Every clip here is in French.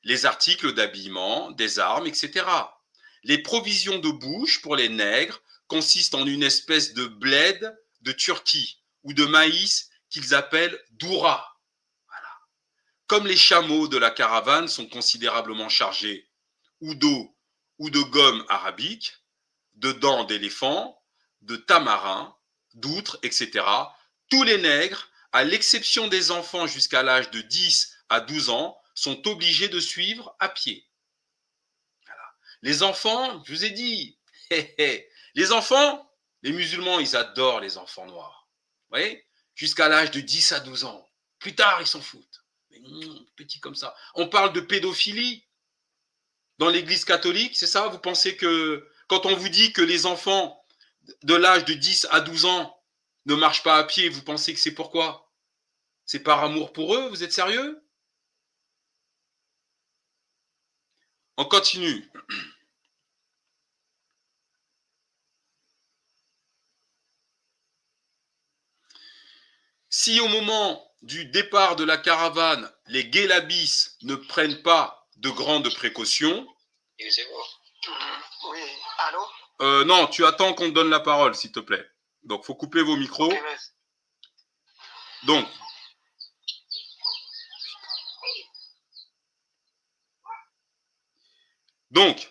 les articles d'habillement, des armes, etc. Les provisions de bouche pour les nègres consistent en une espèce de bled de Turquie ou de maïs qu'ils appellent doura. Voilà. Comme les chameaux de la caravane sont considérablement chargés ou d'eau ou de gomme arabique, de dents d'éléphant, de tamarin, d'outre, etc., tous les nègres, à l'exception des enfants jusqu'à l'âge de 10 à 12 ans, sont obligés de suivre à pied. Voilà. Les enfants, je vous ai dit, les enfants, les musulmans, ils adorent les enfants noirs. Vous voyez, jusqu'à l'âge de 10 à 12 ans. Plus tard, ils s'en foutent. Mais petits comme ça. On parle de pédophilie dans l'église catholique, c'est ça? Vous pensez que quand on vous dit que les enfants de l'âge de 10 à 12 ans ne marchent pas à pied, vous pensez que c'est pourquoi? C'est par amour pour eux? Vous êtes sérieux? On continue. Si au moment du départ de la caravane, les guélabis ne prennent pas de grandes précautions. Oui, allô? Non, tu attends qu'on te donne la parole, s'il te plaît. Donc, il faut couper vos micros. Okay, Donc,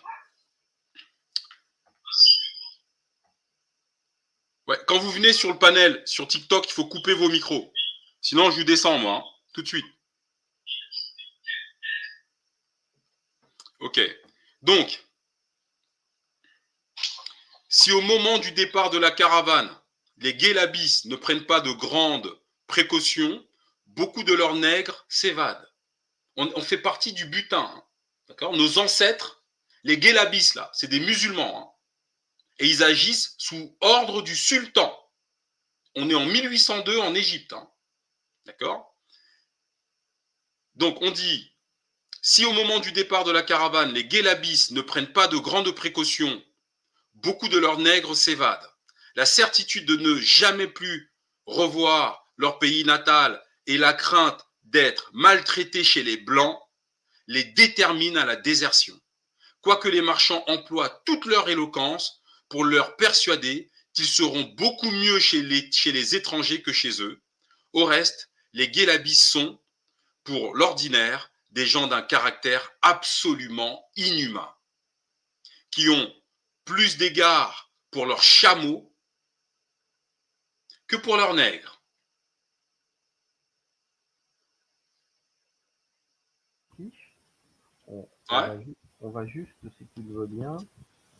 ouais, quand vous venez sur le panel, sur TikTok, il faut couper vos micros. Sinon, je vous descends, moi, hein, tout de suite. Ok. Donc, si au moment du départ de la caravane, les guélabis ne prennent pas de grandes précautions, beaucoup de leurs nègres s'évadent. On fait partie du butin. Hein, d'accord ? Nos ancêtres, les guélabis, là, c'est des musulmans. Hein, et ils agissent sous ordre du sultan. On est en 1802 en Égypte. Hein, d'accord ? Donc, on dit, si au moment du départ de la caravane, les guélabis ne prennent pas de grandes précautions, beaucoup de leurs nègres s'évadent. La certitude de ne jamais plus revoir leur pays natal et la crainte d'être maltraités chez les Blancs les détermine à la désertion. Quoique les marchands emploient toute leur éloquence pour leur persuader qu'ils seront beaucoup mieux chez les étrangers que chez eux. Au reste, les guélabis sont, pour l'ordinaire, des gens d'un caractère absolument inhumain, qui ont plus d'égard pour leurs chameaux que pour leurs nègres. On va juste, si tu le veux bien,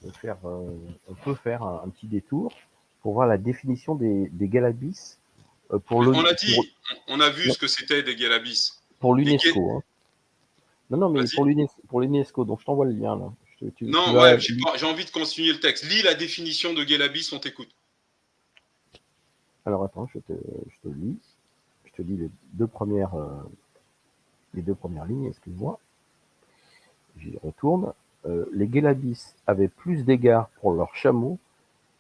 on peut faire un petit détour pour voir la définition des guélabis. On l'a dit, on a vu ce que c'était des guélabis. Pour l'UNESCO. Hein. Non, mais pour l'UNESCO, donc je t'envoie le lien là. J'ai envie de continuer le texte. Lis la définition de guélabis, on t'écoute. Alors attends, je te lis. Je te lis les deux premières lignes, excuse-moi. J'y retourne. Les guélabis avaient plus d'égard pour leurs chameaux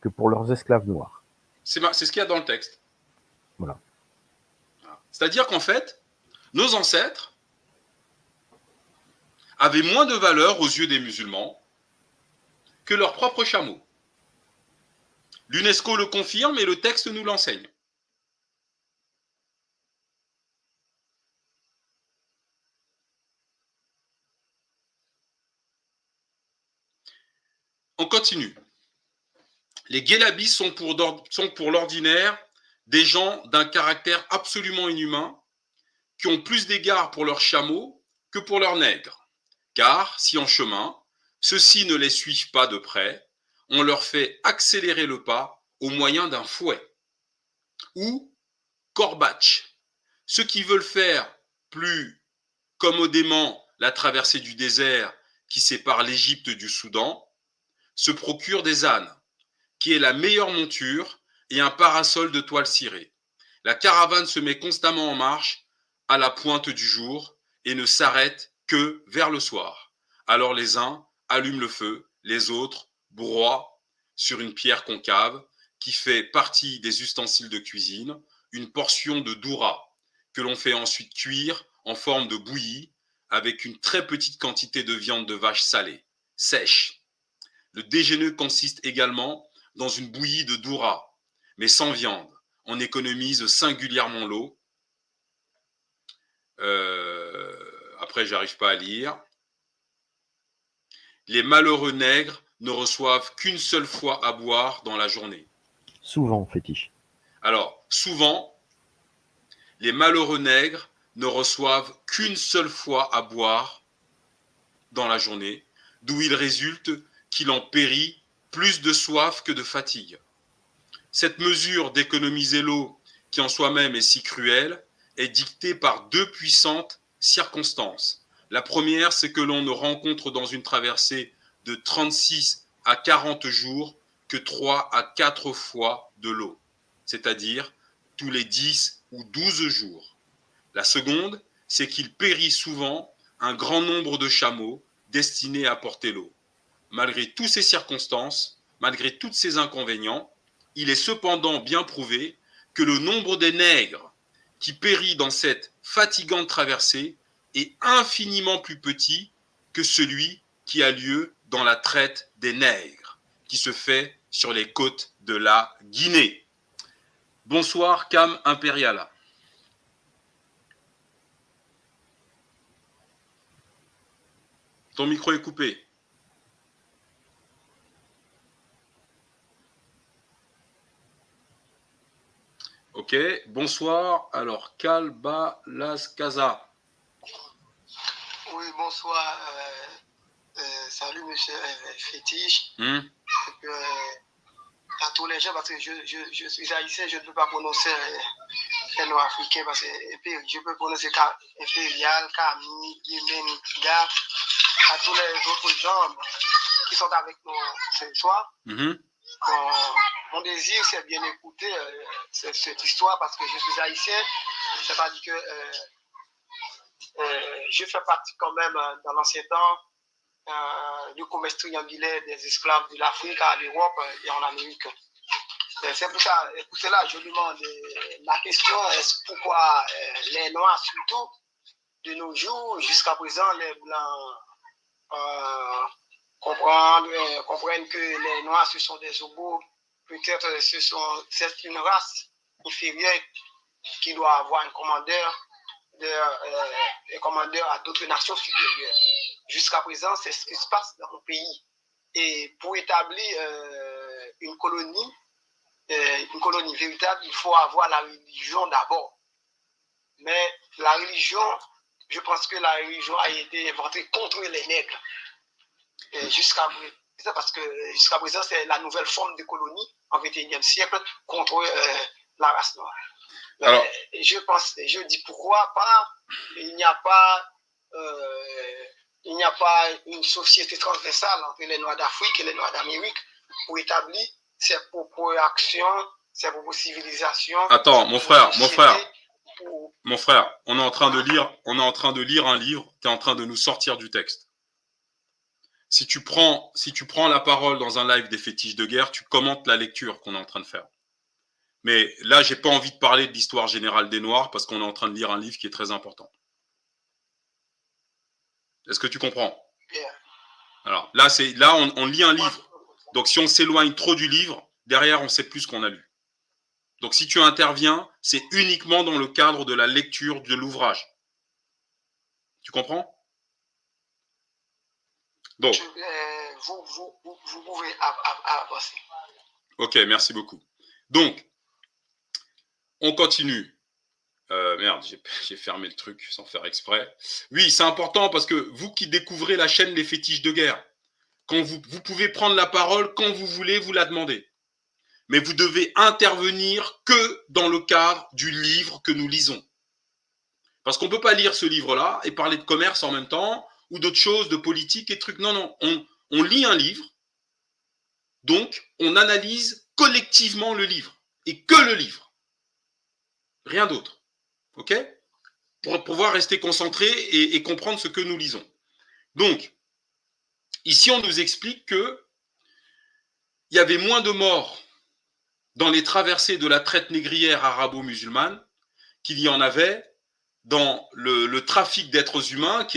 que pour leurs esclaves noirs. C'est ce qu'il y a dans le texte. Voilà. C'est-à-dire qu'en fait, nos ancêtres avaient moins de valeur aux yeux des musulmans que leurs propres chameaux. L'UNESCO le confirme et le texte nous l'enseigne. On continue. Les guélabis sont pour l'ordinaire des gens d'un caractère absolument inhumain qui ont plus d'égard pour leurs chameaux que pour leurs nègres. Car si en chemin, ceux-ci ne les suivent pas de près, on leur fait accélérer le pas au moyen d'un fouet. Ou corbatch. Ceux qui veulent faire plus commodément la traversée du désert qui sépare l'Égypte du Soudan se procurent des ânes, qui est la meilleure monture, et un parasol de toile cirée. La caravane se met constamment en marche à la pointe du jour et ne s'arrête que vers le soir. Alors les uns allument le feu, les autres broient sur une pierre concave qui fait partie des ustensiles de cuisine une portion de doura que l'on fait ensuite cuire en forme de bouillie avec une très petite quantité de viande de vache salée, sèche. Le déjeuner consiste également dans une bouillie de doura, mais sans viande. On économise singulièrement l'eau. Après, j'arrive pas à lire. Les malheureux nègres ne reçoivent qu'une seule fois à boire dans la journée. Souvent, fétiche. Alors, souvent, les malheureux nègres ne reçoivent qu'une seule fois à boire dans la journée, d'où il résulte qu'il en périt plus de soif que de fatigue. Cette mesure d'économiser l'eau, qui en soi-même est si cruelle, est dictée par deux puissantes circonstances. La première, c'est que l'on ne rencontre dans une traversée de 36 à 40 jours que 3 à 4 fois de l'eau, c'est-à-dire tous les 10 ou 12 jours. La seconde, c'est qu'il périt souvent un grand nombre de chameaux destinés à porter l'eau. Malgré toutes ces circonstances, malgré tous ces inconvénients, il est cependant bien prouvé que le nombre des nègres qui périt dans cette fatigante traversée est infiniment plus petit que celui qui a lieu dans la traite des nègres, qui se fait sur les côtes de la Guinée. Bonsoir, Cam Imperial. Ton micro est coupé. Ok, bonsoir. Alors, Kalba Las Casa. Oui, bonsoir. Salut, monsieur Fétiche. À tous les gens, parce que je suis haïtien, je ne peux pas prononcer les noms africains, parce que et puis, je peux prononcer Impérial, Camille, Yémen, Gare, à tous les autres gens qui sont avec nous ce soir. Mon désir, c'est bien écouter cette histoire, parce que je suis haïtien. C'est-à-dire que je fais partie quand même, dans l'ancien temps, du commerce triangulaire des esclaves de l'Afrique à l'Europe et en Amérique. C'est pour cela je demande la question, est-ce pourquoi les Noirs, surtout de nos jours, jusqu'à présent, les Blancs comprennent que les Noirs, ce sont des hobos, peut-être c'est une race inférieure qui doit avoir un commandeur à d'autres nations supérieures. Jusqu'à présent, c'est ce qui se passe dans mon pays. Et pour établir une colonie véritable, il faut avoir la religion d'abord. Mais la religion, je pense que la religion a été inventée contre les nègres. Jusqu'à présent, parce que jusqu'à présent, c'est la nouvelle forme de colonie en 21e siècle contre la race noire. Alors, je dis pourquoi pas, il n'y a pas une société transversale entre les Noirs d'Afrique et les Noirs d'Amérique pour établir ses propres actions, ses propres civilisations. Attends, mon frère, on est en train de lire un livre, tu es en train de nous sortir du texte. Si tu prends la parole dans un live des fétiches de guerre, tu commentes la lecture qu'on est en train de faire. Mais là, j'ai pas envie de parler de l'histoire générale des Noirs parce qu'on est en train de lire un livre qui est très important. Est-ce que tu comprends? Alors là, on lit un livre. Donc si on s'éloigne trop du livre, derrière, on ne sait plus ce qu'on a lu. Donc si tu interviens, c'est uniquement dans le cadre de la lecture de l'ouvrage. Tu comprends? Donc. Vous pouvez avancer. Ok, merci beaucoup. Donc, on continue. Merde, j'ai fermé le truc sans faire exprès. Oui, c'est important parce que vous qui découvrez la chaîne Les Fétiches de guerre, quand vous pouvez prendre la parole quand vous voulez, vous la demandez. Mais vous devez intervenir que dans le cadre du livre que nous lisons. Parce qu'on ne peut pas lire ce livre-là et parler de commerce en même temps ou d'autres choses, de politique et trucs. Non, on lit un livre, donc on analyse collectivement le livre et que le livre. Rien d'autre. OK? Pour pouvoir rester concentré et comprendre ce que nous lisons. Donc, ici, on nous explique qu'il y avait moins de morts dans les traversées de la traite négrière arabo-musulmane qu'il y en avait dans le trafic d'êtres humains qui